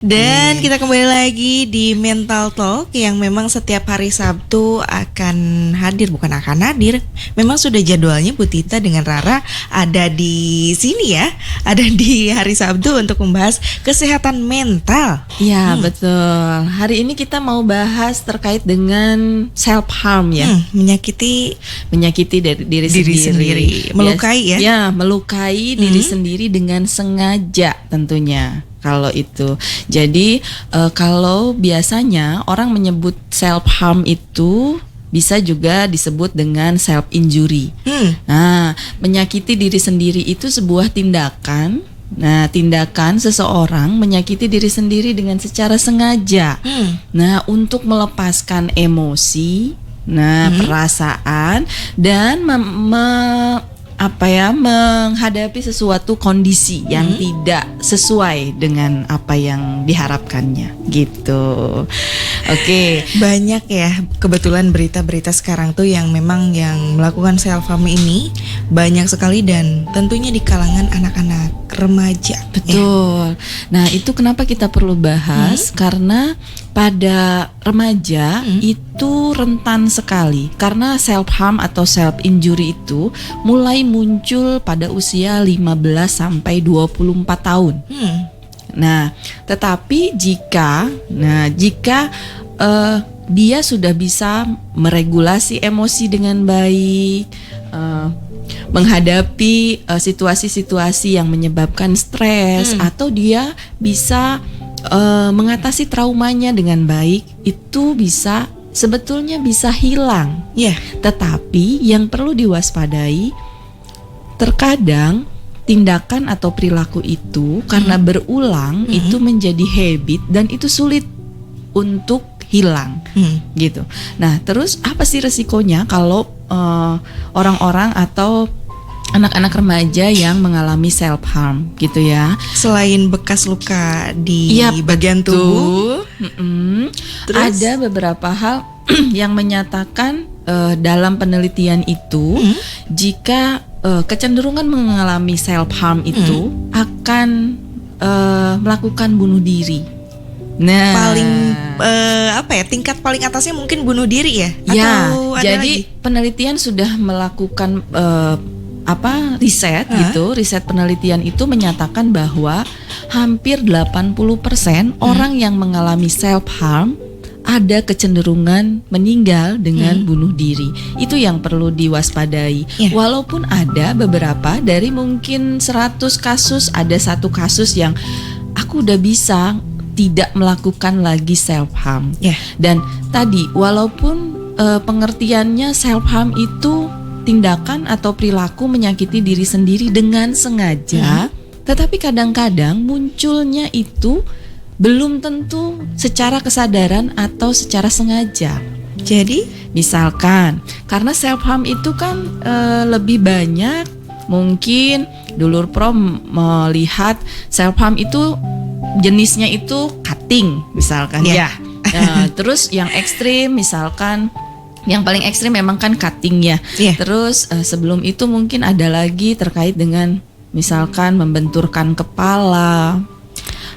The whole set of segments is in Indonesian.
Dan kita kembali lagi di Mental Talk yang memang setiap hari Sabtu akan hadir, bukan akan hadir, memang sudah jadwalnya Bu Tita dengan Rara ada di sini ya, ada di hari Sabtu untuk membahas kesehatan mental. Ya betul. Hari ini kita mau bahas terkait dengan self harm ya, menyakiti dari diri sendiri. Melukai ya? Ya, melukai diri sendiri dengan sengaja tentunya. Kalau itu, jadi kalau biasanya orang menyebut self harm itu bisa juga disebut dengan self injury. Nah, menyakiti diri sendiri itu sebuah tindakan. Nah, tindakan seseorang menyakiti diri sendiri dengan secara sengaja. Nah, untuk melepaskan emosi, perasaan dan menghadapi sesuatu kondisi yang tidak sesuai dengan apa yang diharapkannya gitu. Oke. Banyak ya kebetulan berita-berita sekarang tuh yang memang yang melakukan self harm ini banyak sekali dan tentunya di kalangan anak-anak remaja. Betul. Nah, itu kenapa kita perlu bahas karena pada remaja itu rentan sekali karena self harm atau self injury itu mulai muncul pada usia 15 sampai 24 tahun. Nah, tetapi jika dia sudah bisa meregulasi emosi dengan baik, menghadapi situasi-situasi yang menyebabkan stres, atau dia bisa mengatasi traumanya dengan baik, itu sebetulnya bisa hilang. Tetapi yang perlu diwaspadai, terkadang tindakan atau perilaku itu karena berulang itu menjadi habit dan itu sulit untuk hilang gitu. Nah, terus apa sih resikonya kalau orang-orang atau anak-anak remaja yang mengalami self harm gitu ya? Selain bekas luka di bagian tubuh, ada beberapa hal yang menyatakan dalam penelitian itu jika kecenderungan mengalami self harm itu akan melakukan bunuh diri. Nah, paling tingkat paling atasnya mungkin bunuh diri ya? Atau ada jadi lagi? Penelitian sudah melakukan riset gitu. Riset penelitian itu menyatakan bahwa hampir 80% orang yang mengalami self harm ada kecenderungan meninggal dengan bunuh diri. Itu yang perlu diwaspadai. Walaupun ada beberapa dari mungkin 100 kasus ada satu kasus yang aku udah bisa tidak melakukan lagi self harm. Dan tadi walaupun pengertiannya self harm itu tindakan atau perilaku menyakiti diri sendiri dengan sengaja, tetapi kadang-kadang munculnya itu belum tentu secara kesadaran atau secara sengaja. Jadi, misalkan karena self harm itu kan lebih banyak, mungkin Dulur Pro melihat self harm itu jenisnya itu cutting misalkan terus yang ekstrim misalkan, yang paling ekstrim memang kan cutting ya. Terus sebelum itu mungkin ada lagi terkait dengan misalkan membenturkan kepala,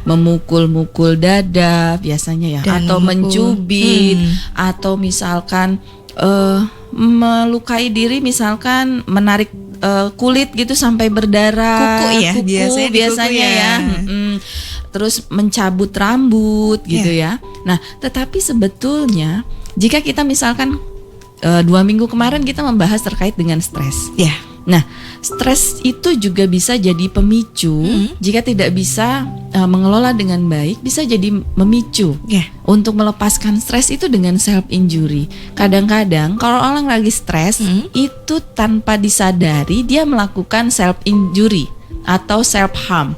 memukul-mukul dada biasanya ya, atau mencubit, atau misalkan melukai diri, misalkan menarik kulit gitu sampai berdarah, kuku biasanya ya. Terus mencabut rambut gitu ya. Nah, tetapi sebetulnya jika kita misalkan 2 minggu kemarin kita membahas terkait dengan stres. Nah, stres itu juga bisa jadi pemicu. Jika tidak bisa mengelola dengan baik, bisa jadi memicu untuk melepaskan stres itu dengan self injury. Kadang-kadang kalau orang lagi stres itu tanpa disadari dia melakukan self injury atau self harm.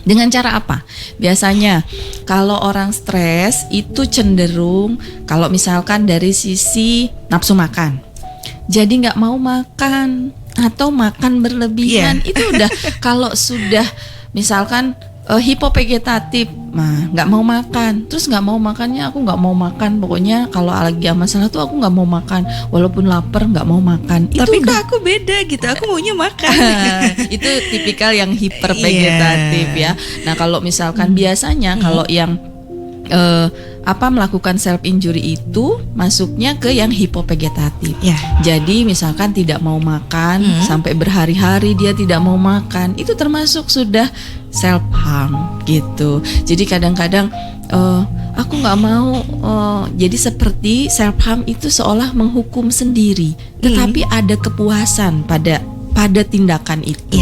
Dengan cara apa? Biasanya kalau orang stres itu cenderung, kalau misalkan dari sisi nafsu makan, jadi nggak mau makan atau makan berlebihan. Itu udah kalau sudah misalkan hipovegetatif, nggak mau makan, terus nggak mau makannya aku nggak mau makan, pokoknya kalau lagi masalah tuh aku nggak mau makan, walaupun lapar nggak mau makan. Tapi kok aku beda gitu, aku maunya makan. Itu tipikal yang hipervegetatif ya. Nah kalau misalkan biasanya kalau yang melakukan self injury itu masuknya ke yang hipovegetatif. Jadi misalkan tidak mau makan sampai berhari-hari dia tidak mau makan, itu termasuk sudah self harm gitu. Jadi kadang-kadang aku nggak mau, jadi seperti self harm itu seolah menghukum sendiri, tetapi ada kepuasan pada tindakan itu.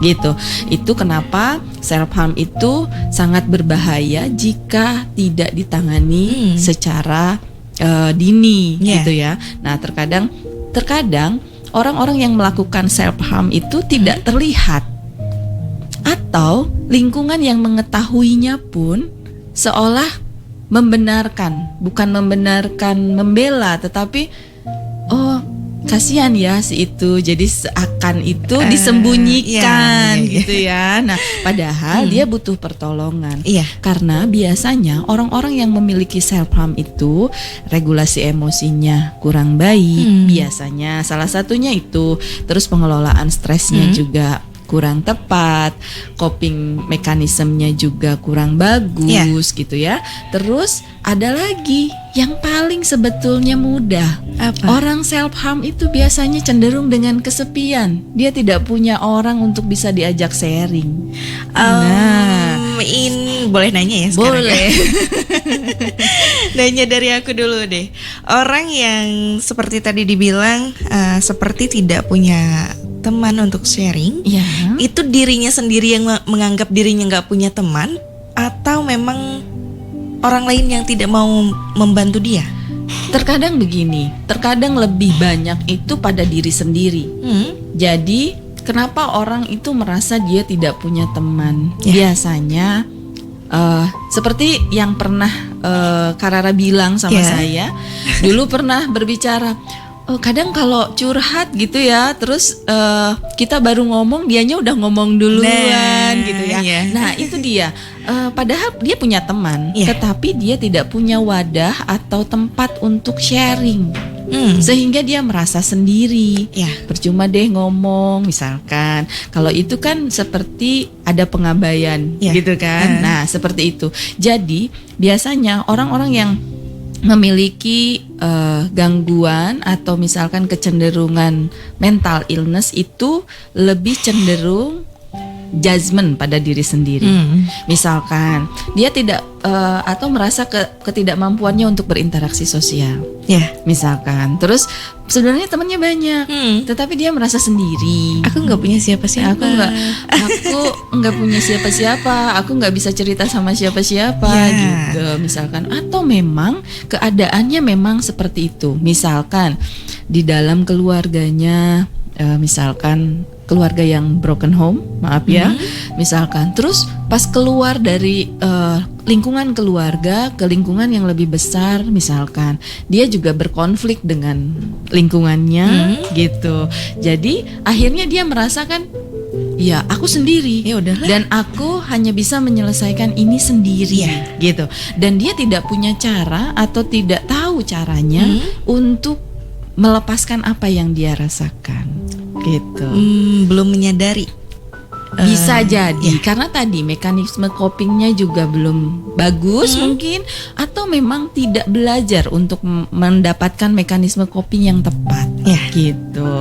Gitu. Itu kenapa self harm itu sangat berbahaya jika tidak ditangani secara dini gitu ya. Nah, terkadang orang-orang yang melakukan self harm itu tidak terlihat, atau lingkungan yang mengetahuinya pun seolah membenarkan, bukan membenarkan membela, tetapi kasihan ya si itu, jadi seakan itu disembunyikan gitu ya. Nah, padahal dia butuh pertolongan. Karena biasanya orang-orang yang memiliki self harm itu regulasi emosinya kurang baik, biasanya salah satunya itu. Terus pengelolaan stresnya juga kurang tepat, coping mekanismenya juga kurang bagus gitu ya. Terus ada lagi yang paling sebetulnya mudah. Orang self harm itu biasanya cenderung dengan kesepian. Dia tidak punya orang untuk bisa diajak sharing. Boleh nanya ya sekarang? Boleh. Nanya dari aku dulu deh. Orang yang seperti tadi dibilang seperti tidak punya teman untuk sharing, itu dirinya sendiri yang menganggap dirinya nggak punya teman, atau memang orang lain yang tidak mau membantu dia? Terkadang begini, terkadang lebih banyak itu pada diri sendiri. Jadi kenapa orang itu merasa dia tidak punya teman? Biasanya seperti yang pernah Karara bilang sama saya, dulu pernah berbicara. Kadang kalau curhat gitu ya, terus kita baru ngomong, dianya udah ngomong duluan gitu ya. Nah itu dia. Padahal dia punya teman, tetapi dia tidak punya wadah atau tempat untuk sharing. Sehingga dia merasa sendiri. Percuma deh ngomong, misalkan. Kalau itu kan seperti ada pengabaian gitu kan. Nah seperti itu. Jadi biasanya orang-orang yang memiliki gangguan atau misalkan kecenderungan mental illness itu lebih cenderung judgment pada diri sendiri. Misalkan dia tidak atau merasa ketidakmampuannya untuk berinteraksi sosial. Misalkan, terus sebenarnya temannya banyak, tetapi dia merasa sendiri. Aku nggak punya siapa-siapa. Aku nggak punya siapa-siapa. Aku nggak bisa cerita sama siapa-siapa gitu. Misalkan, atau memang keadaannya memang seperti itu. Misalkan di dalam keluarganya, misalkan keluarga yang broken home, maaf ya, misalkan, terus pas keluar dari lingkungan keluarga ke lingkungan yang lebih besar, misalkan dia juga berkonflik dengan lingkungannya gitu. Jadi akhirnya dia merasakan, ya aku sendiri, dan aku hanya bisa menyelesaikan ini sendiri gitu. Dan dia tidak punya cara atau tidak tahu caranya untuk melepaskan apa yang dia rasakan gitu. Belum menyadari. Bisa jadi karena tadi mekanisme copingnya juga belum bagus mungkin, atau memang tidak belajar untuk mendapatkan mekanisme coping yang tepat gitu.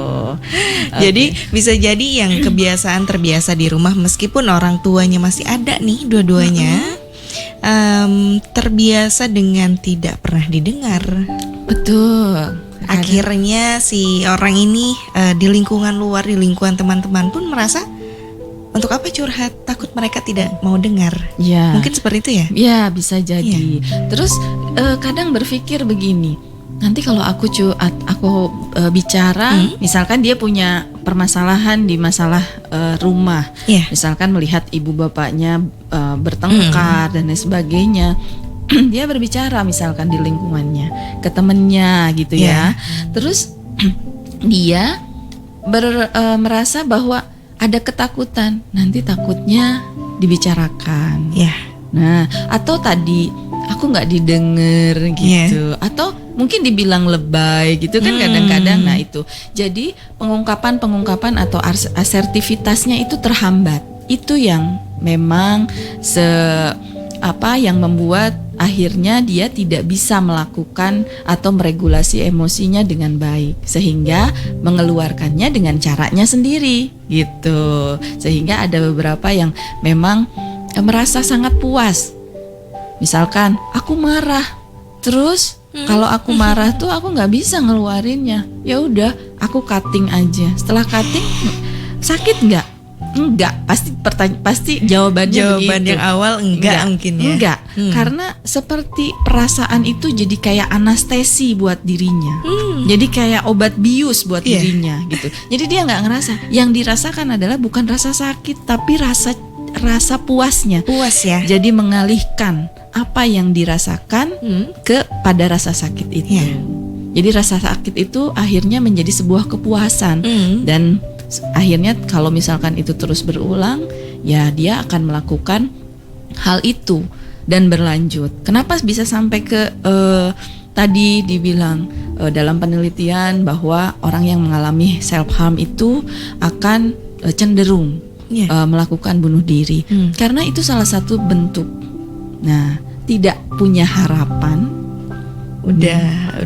Jadi bisa jadi yang kebiasaan terbiasa di rumah, meskipun orang tuanya masih ada nih dua-duanya, terbiasa dengan tidak pernah didengar. Betul. Akhirnya si orang ini di lingkungan luar, di lingkungan teman-teman pun merasa, untuk apa curhat? Takut mereka tidak mau dengar. Mungkin seperti itu ya? Ya, bisa jadi. Terus kadang berpikir begini, nanti kalau aku bicara, misalkan dia punya permasalahan di masalah rumah, misalkan melihat ibu bapaknya bertengkar dan lain sebagainya. Dia berbicara misalkan di lingkungannya ke temennya gitu ya. Terus dia merasa bahwa ada ketakutan, nanti takutnya dibicarakan. Ya. Nah, atau tadi aku nggak didengar gitu, atau mungkin dibilang lebay gitu kan kadang-kadang. Nah itu, jadi pengungkapan atau asertivitasnya itu terhambat. Itu yang memang yang membuat akhirnya dia tidak bisa melakukan atau meregulasi emosinya dengan baik, sehingga mengeluarkannya dengan caranya sendiri gitu. Sehingga ada beberapa yang memang merasa sangat puas. Misalkan aku marah, terus kalau aku marah tuh aku nggak bisa ngeluarinnya. Ya udah, aku cutting aja. Setelah cutting, sakit nggak? Enggak, pasti jawabannya begitu. Yang awal enggak mungkin ya. Enggak, karena seperti perasaan itu jadi kayak anestesi buat dirinya. Jadi kayak obat bius buat dirinya gitu. Jadi dia nggak ngerasa. Yang dirasakan adalah bukan rasa sakit, tapi rasa puasnya. Puas ya. Jadi mengalihkan apa yang dirasakan pada rasa sakit itu. Jadi rasa sakit itu akhirnya menjadi sebuah kepuasan. Dan akhirnya kalau misalkan itu terus berulang, ya dia akan melakukan hal itu dan berlanjut. Kenapa bisa sampai ke tadi dibilang dalam penelitian bahwa orang yang mengalami self harm itu akan cenderung melakukan bunuh diri, karena itu salah satu bentuk. Nah, tidak punya harapan, udah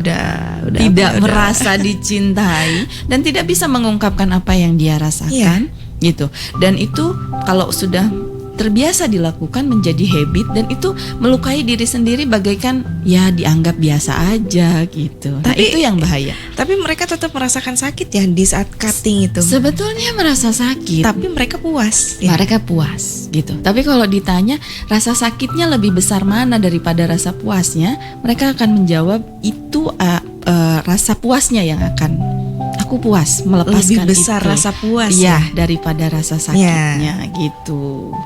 tidak merasa dicintai dan tidak bisa mengungkapkan apa yang dia rasakan, gitu. Dan itu kalau sudah terbiasa dilakukan menjadi habit, dan itu melukai diri sendiri bagaikan ya dianggap biasa aja gitu. Nah, itu yang bahaya. Tapi mereka tetap merasakan sakit ya di saat cutting itu. Sebetulnya merasa sakit, tapi mereka puas. Mereka puas gitu. Tapi kalau ditanya rasa sakitnya lebih besar mana daripada rasa puasnya, mereka akan menjawab itu rasa puasnya yang akan aku puas melepaskan. Lebih besar itu. Rasa puas ya daripada rasa sakitnya gitu.